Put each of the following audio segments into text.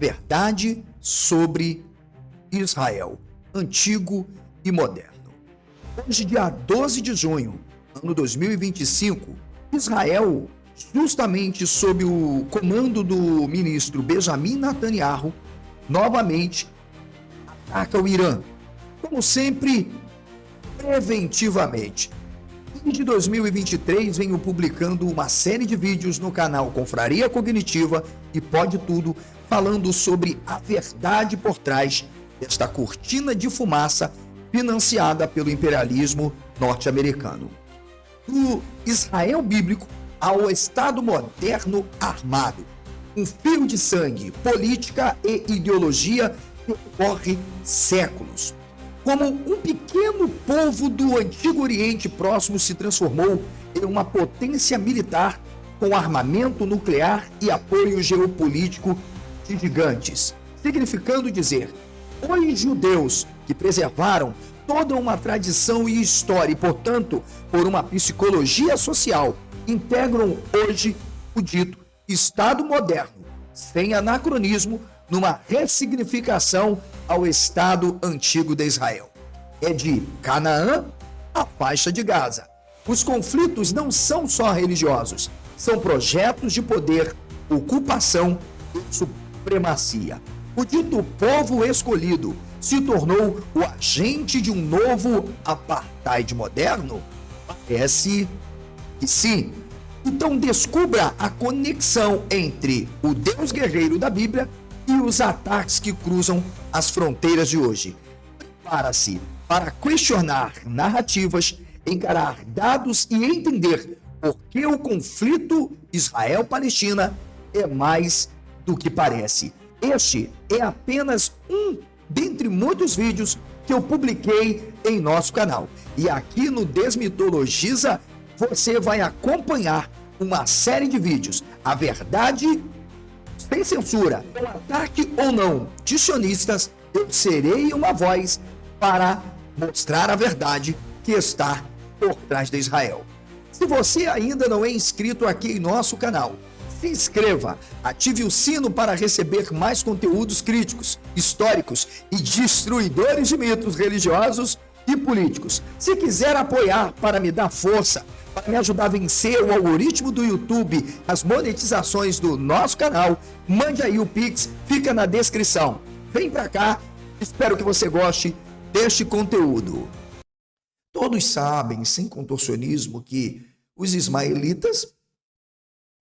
Verdade sobre Israel, antigo e moderno. Hoje, dia 12 de junho, ano 2025, Israel, justamente sob o comando do ministro Benjamin Netanyahu, novamente ataca o Irã, como sempre, preventivamente. Desde 2023, venho publicando uma série de vídeos no canal Confraria Cognitiva e Pode Tudo, falando sobre a verdade por trás desta cortina de fumaça financiada pelo imperialismo norte-americano. Do Israel bíblico ao Estado moderno armado, um fio de sangue, política e ideologia que corre séculos. Como um pequeno povo do Antigo Oriente Próximo se transformou em uma potência militar com armamento nuclear e apoio geopolítico de gigantes, significando dizer, os judeus que preservaram toda uma tradição e história e, portanto, por uma psicologia social, integram hoje o dito Estado moderno, sem anacronismo, numa ressignificação ao Estado antigo de Israel. É de Canaã à faixa de Gaza. Os conflitos não são só religiosos, são projetos de poder, ocupação e supremacia. O dito povo escolhido se tornou o agente de um novo apartheid moderno? Parece que sim. Então descubra a conexão entre o Deus guerreiro da Bíblia e os ataques que cruzam as fronteiras de hoje. Prepara-se para questionar narrativas, encarar dados e entender por que o conflito Israel-Palestina é mais do que parece. Este é apenas um dentre muitos vídeos que eu publiquei em nosso canal. E aqui no Desmitologiza, você vai acompanhar uma série de vídeos. A verdade sem censura, com ataque ou não de sionistas, eu serei uma voz para mostrar a verdade que está por trás de Israel. Se você ainda não é inscrito aqui em nosso canal, se inscreva, ative o sino para receber mais conteúdos críticos, históricos e destruidores de mitos religiosos e políticos. Se quiser apoiar para me dar força, para me ajudar a vencer o algoritmo do YouTube, as monetizações do nosso canal, mande aí o Pix, fica na descrição. Vem pra cá, espero que você goste deste conteúdo. Todos sabem, sem contorcionismo, que os ismaelitas,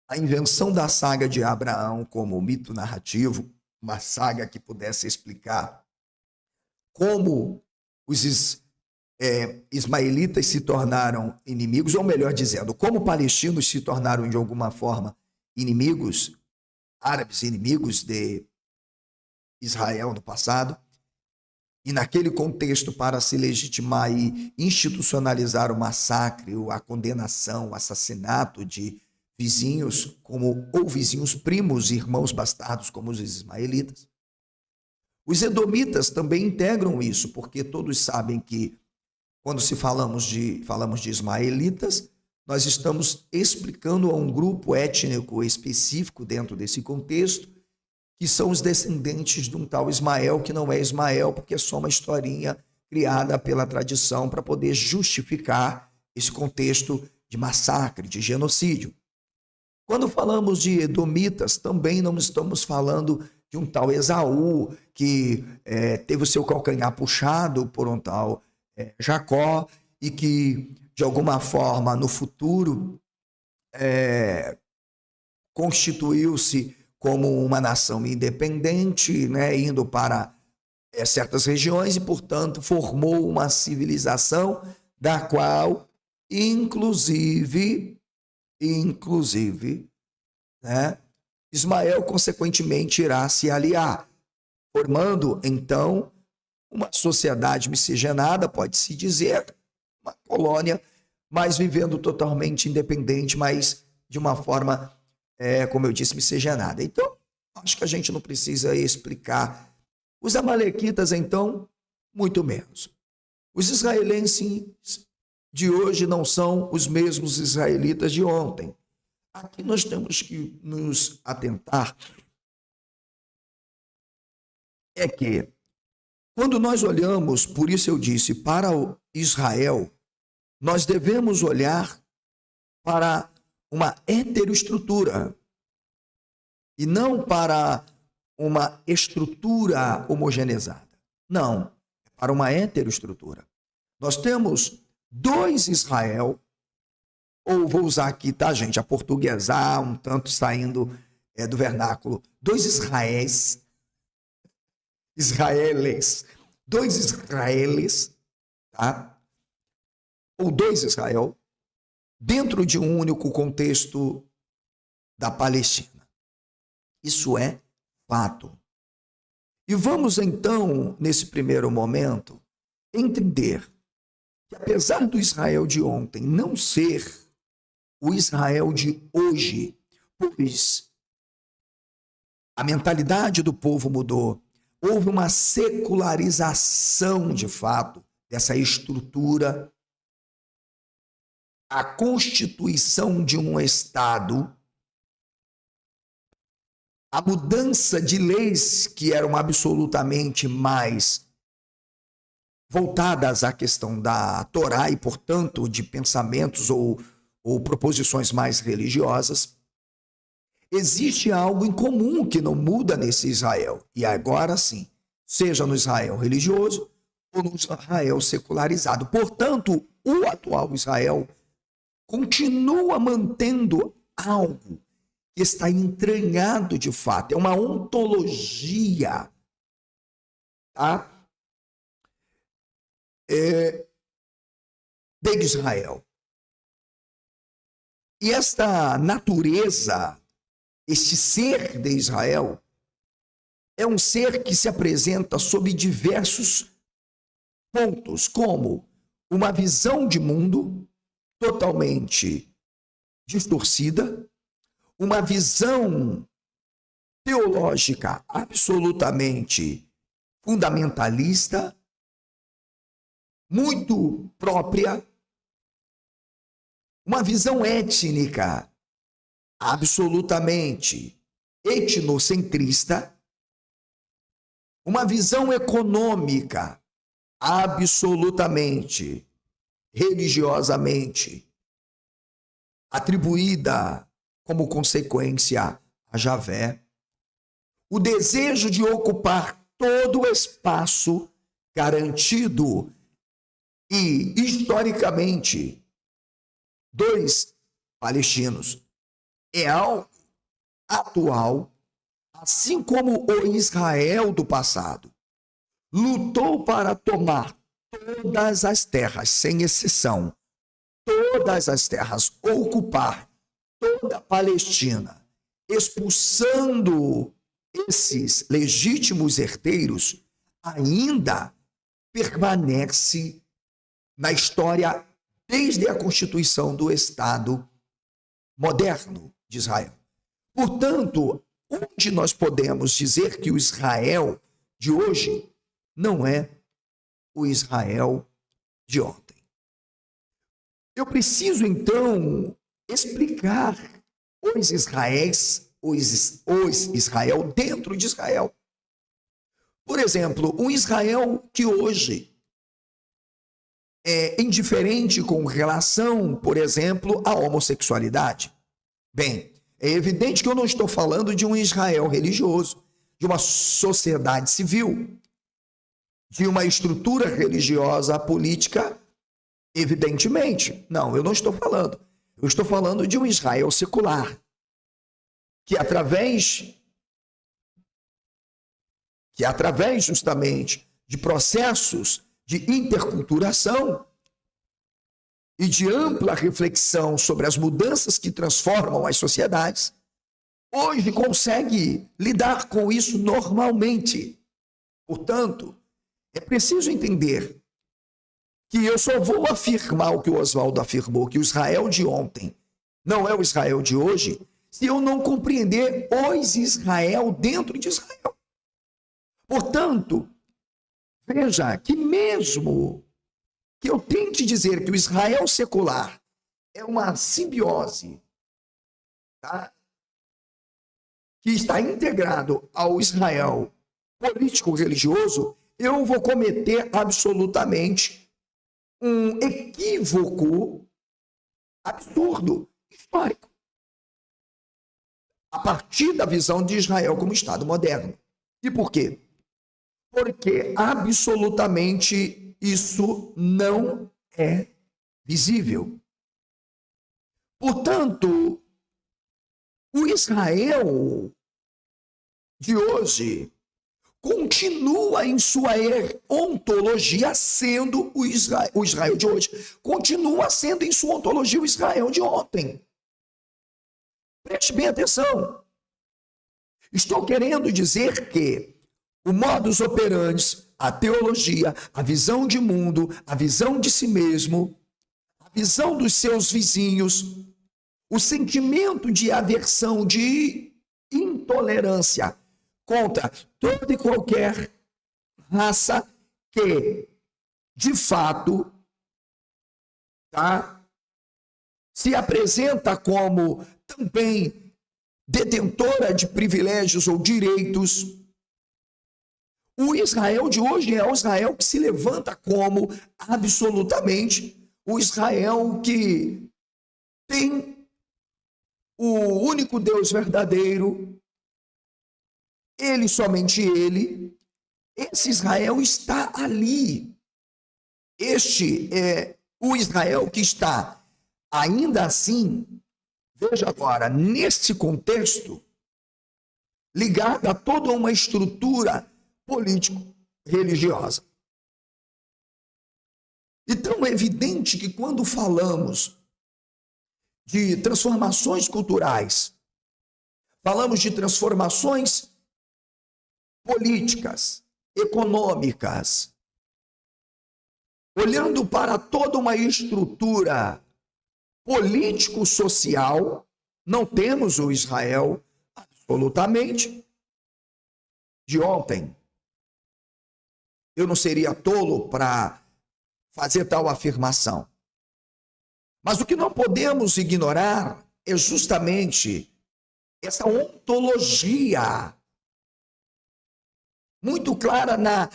a invenção da saga de Abraão como mito narrativo, uma saga que pudesse explicar como os ismaelitas se tornaram inimigos, ou melhor dizendo, como palestinos se tornaram de alguma forma inimigos, árabes inimigos de Israel no passado, e naquele contexto, para se legitimar e institucionalizar o massacre, a condenação, o assassinato de vizinhos, ou vizinhos primos, irmãos bastardos, como os ismaelitas. Os edomitas também integram isso, porque todos sabem que quando falamos de ismaelitas, nós estamos explicando a um grupo étnico específico dentro desse contexto, que são os descendentes de um tal Ismael, que não é Ismael, porque é só uma historinha criada pela tradição para poder justificar esse contexto de massacre, de genocídio. Quando falamos de edomitas, também não estamos falando de um tal Esaú, que teve o seu calcanhar puxado por um tal Jacó, e que, de alguma forma, no futuro, constituiu-se como uma nação independente, né, indo para certas regiões e, portanto, formou uma civilização da qual, inclusive, né, Ismael, consequentemente, irá se aliar, formando, então, uma sociedade miscigenada, pode-se dizer, uma colônia, mas vivendo totalmente independente, mas de uma forma, como eu disse, miscigenada. Então, acho que a gente não precisa explicar. Os amalequitas, então, muito menos. Os israelenses de hoje não são os mesmos israelitas de ontem. Aqui nós temos que nos atentar é que, quando nós olhamos, por isso eu disse, para o Israel, nós devemos olhar para uma heteroestrutura e não para uma estrutura homogeneizada. Não, para uma heteroestrutura. Nós temos dois Israel, ou vou usar aqui, tá, gente, a portuguesar, um tanto saindo do vernáculo, dois Israéis, dois Israeles, tá? Ou dois Israel, dentro de um único contexto da Palestina. Isso é fato. E vamos então, nesse primeiro momento, entender que apesar do Israel de ontem não ser o Israel de hoje, pois a mentalidade do povo mudou, houve uma secularização de fato dessa estrutura, a constituição de um Estado, a mudança de leis que eram absolutamente mais voltadas à questão da Torá e, portanto, de pensamentos ou proposições mais religiosas. Existe algo em comum que não muda nesse Israel. E agora sim, seja no Israel religioso ou no Israel secularizado. Portanto, o atual Israel continua mantendo algo que está entranhado de fato. É uma ontologia, tá? De Israel. E esta natureza, este ser de Israel, é um ser que se apresenta sob diversos pontos, como uma visão de mundo totalmente distorcida, uma visão teológica absolutamente fundamentalista, muito própria, uma visão étnica absolutamente etnocentrista, uma visão econômica absolutamente religiosamente atribuída como consequência a Javé, o desejo de ocupar todo o espaço garantido e, historicamente, dos palestinos é algo atual, assim como o Israel do passado lutou para tomar todas as terras, sem exceção, todas as terras, ocupar toda a Palestina, expulsando esses legítimos herdeiros, ainda permanece na história desde a constituição do Estado moderno de Israel. Portanto, onde nós podemos dizer que o Israel de hoje não é o Israel de ontem? Eu preciso, então, explicar os Israéis, os Israel dentro de Israel. Por exemplo, um Israel que hoje é indiferente com relação, por exemplo, à homossexualidade. Bem, é evidente que eu não estou falando de um Israel religioso, de uma sociedade civil, de uma estrutura religiosa política, evidentemente. Não, eu não estou falando. Eu estou falando de um Israel secular, que através justamente de processos de interculturação e de ampla reflexão sobre as mudanças que transformam as sociedades, hoje consegue lidar com isso normalmente. Portanto, é preciso entender que eu só vou afirmar o que o Oswaldo afirmou, que o Israel de ontem não é o Israel de hoje, se eu não compreender os Israel dentro de Israel. Portanto, veja que mesmo que eu tente dizer que o Israel secular é uma simbiose, tá? Que está integrado ao Israel político-religioso, eu vou cometer absolutamente um equívoco absurdo, histórico, a partir da visão de Israel como Estado moderno. E por quê? Porque absolutamente isso não é visível. Portanto, o Israel de hoje continua em sua ontologia sendo o Israel de hoje. Continua sendo em sua ontologia o Israel de ontem. Preste bem atenção. Estou querendo dizer que o modus operandi, a teologia, a visão de mundo, a visão de si mesmo, a visão dos seus vizinhos, o sentimento de aversão, de intolerância contra toda e qualquer raça que, de fato, se apresenta como também detentora de privilégios ou direitos. O Israel de hoje é o Israel que se levanta como absolutamente o Israel que tem o único Deus verdadeiro, ele, somente ele. Esse Israel está ali. Este é o Israel que está, ainda assim, veja agora, neste contexto, ligado a toda uma estrutura político-religiosa. Então, é evidente que quando falamos de transformações culturais, falamos de transformações políticas, econômicas, olhando para toda uma estrutura político-social, não temos o Israel absolutamente de ontem. Eu não seria tolo para fazer tal afirmação. Mas o que não podemos ignorar é justamente essa ontologia muito clara na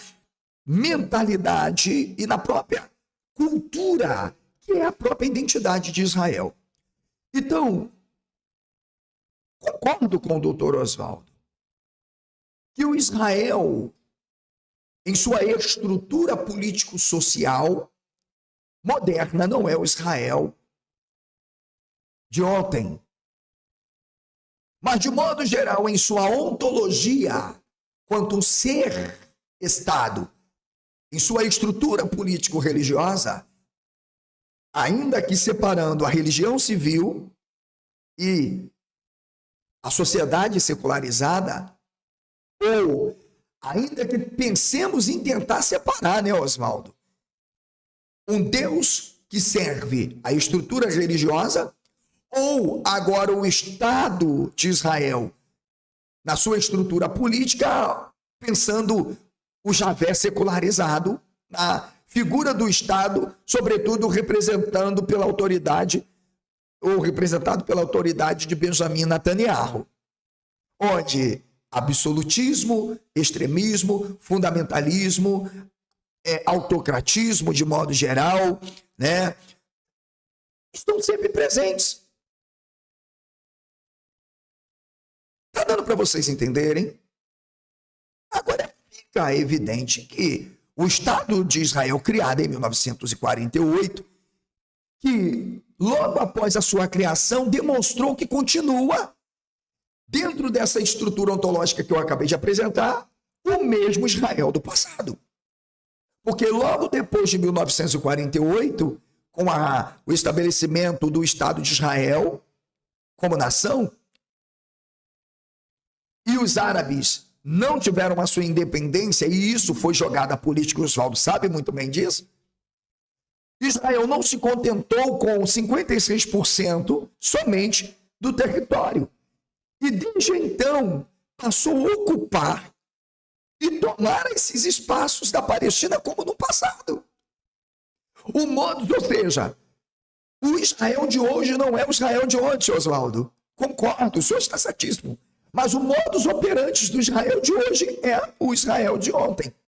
mentalidade e na própria cultura, que é a própria identidade de Israel. Então, concordo com o doutor Oswaldo que o Israel, em sua estrutura político-social moderna, não é o Israel de ontem. Mas, de modo geral, em sua ontologia, quanto ser Estado, em sua estrutura político-religiosa, ainda que separando a religião civil e a sociedade secularizada, ou ainda que pensemos em tentar separar, né, Oswaldo? Um Deus que serve a estrutura religiosa, ou agora o Estado de Israel, na sua estrutura política, pensando o Javé secularizado, na figura do Estado, sobretudo representando pela autoridade, ou representado pela autoridade de Benjamin Netanyahu, onde absolutismo, extremismo, fundamentalismo, autocratismo de modo geral, né, estão sempre presentes. Está dando para vocês entenderem? Agora fica evidente que o Estado de Israel, criado em 1948, que logo após a sua criação demonstrou que continua dentro dessa estrutura ontológica que eu acabei de apresentar, o mesmo Israel do passado. Porque logo depois de 1948, com o estabelecimento do Estado de Israel como nação, e os árabes não tiveram a sua independência, e isso foi jogada à política, o Oswaldo sabe muito bem disso, Israel não se contentou com 56% somente do território. E desde então passou a ocupar e tomar esses espaços da Palestina como no passado. O modo, ou seja, o Israel de hoje não é o Israel de ontem, Oswaldo. Concordo, o senhor está certíssimo. Mas o modus operandi do Israel de hoje é o Israel de ontem.